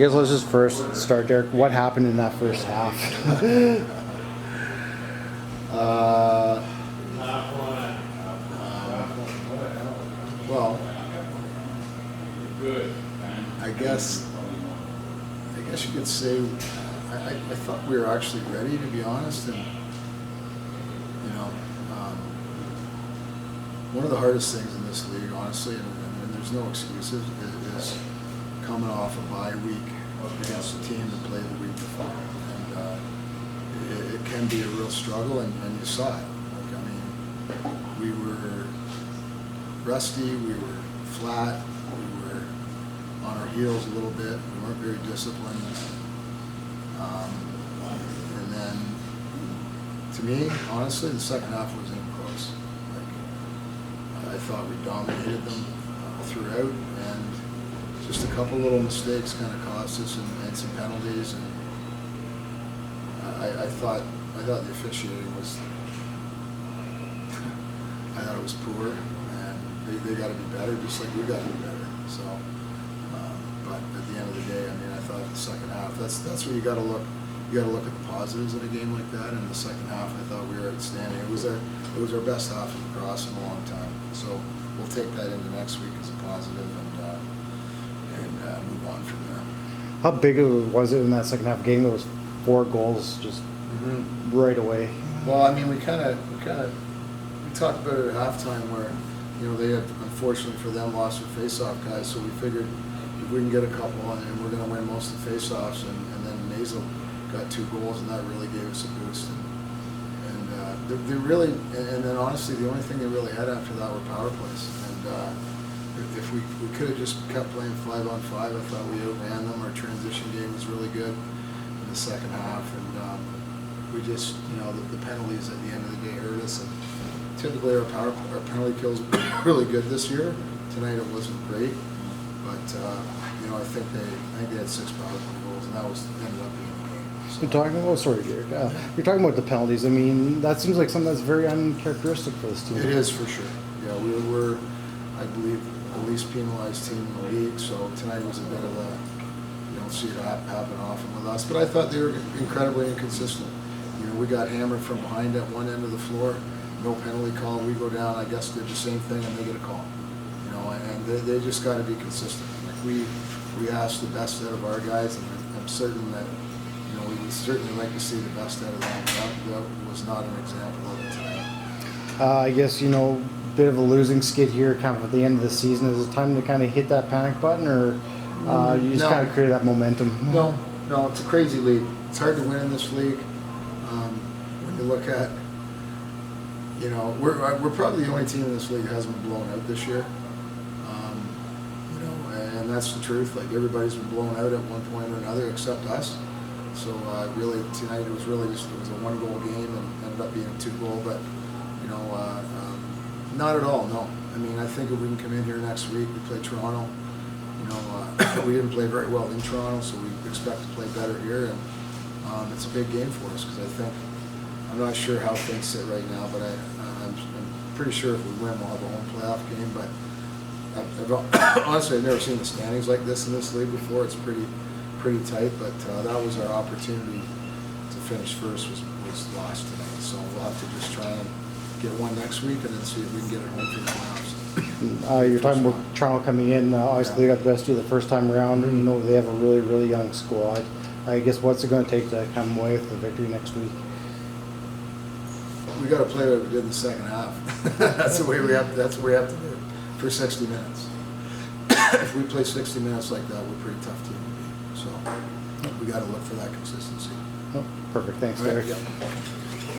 guess let's just first start, Derek. What happened in that first half? Well, I guess you could say I thought we were actually ready, to be honest, and one of the hardest things in this league, honestly, and there's no excuses, is coming off a bye week against a team that played the week before, and it can be a real struggle, and you saw it. Like, I mean, we were rusty, we were flat, we were on our heels a little bit, we weren't very disciplined. And then, to me, honestly, the second half wasn't even close. Like, I thought we dominated them throughout, and just a couple little mistakes kind of cost us, and some penalties. And I thought the officiating was, I thought it was poor, and they got to be better, just like we got to be better. So, but at the end of the day, I mean, I thought the second half, that's where you got to look. You got to look at the positives in a game like that. And the second half, I thought we were outstanding. It was our best half of lacrosse in a long time. So we'll take that into next week as a positive and move on from there. How big was it in that second half game? There was 4 goals just right away. Well, I mean, we talked about it at halftime where, they had, unfortunately for them, lost their face-off guys. So we figured if we can get a couple on, and we're going to win most of the face-offs, and then Mazel got 2 goals, and that really gave us a boost. And they really, and then honestly, the only thing they really had after that were power plays. And if we could have just kept playing 5-on-5, I thought we outran them. Our transition game was really good in the second half, and we just, the penalties at the end of the day hurt us. And typically our penalty kills really good this year. Tonight it wasn't great, but I think they had 6 power play goals, and that ended up being. You're talking about, sorry, Derek. You're talking about the penalties. I mean, that seems like something that's very uncharacteristic for this team. It is, for sure. Yeah, we were, I believe, the least penalized team in the league. So tonight was a bit of a, you don't see it happen often with us. But I thought they were incredibly inconsistent. We got hammered from behind at one end of the floor. No penalty call. We go down. I guess did the same thing, and they get a call. And they just got to be consistent. Like we asked the best out of our guys, and I'm certain that. We would certainly like to see the best out of them. That was not an example of it tonight. I guess, bit of a losing skid here kind of at the end of the season. Is it time to kind of hit that panic button, or you just kind of create that momentum? No, it's a crazy league. It's hard to win in this league. When you look at, we're probably the only team in this league that hasn't been blown out this year. And that's the truth. Like, everybody's been blown out at one point or another except us. So really tonight it was a 1-goal game and ended up being a 2-goal, but not at all. No, I mean, I think if we can come in here next week, we play Toronto. We didn't play very well in Toronto, so we expect to play better here, and it's a big game for us because I'm not sure how things sit right now, but I'm pretty sure if we win, we'll have a home playoff game. But honestly, I've never seen the standings like this in this league before. It's pretty tight, but that was our opportunity to finish first was lost tonight. So we'll have to just try and get one next week and then see if we can get it home for the playoffs. You're talking about Toronto coming in. Obviously, they got the best of the first time around. They have a really, really young squad. I guess what's it going to take to come away with the victory next week? We got to play what we did in the second half. That's the way we have to do it for 60 minutes. If we play 60 minutes like that, we're a pretty tough team. So we got to look for that consistency. Oh, perfect. Thanks, Derek. Right, yeah.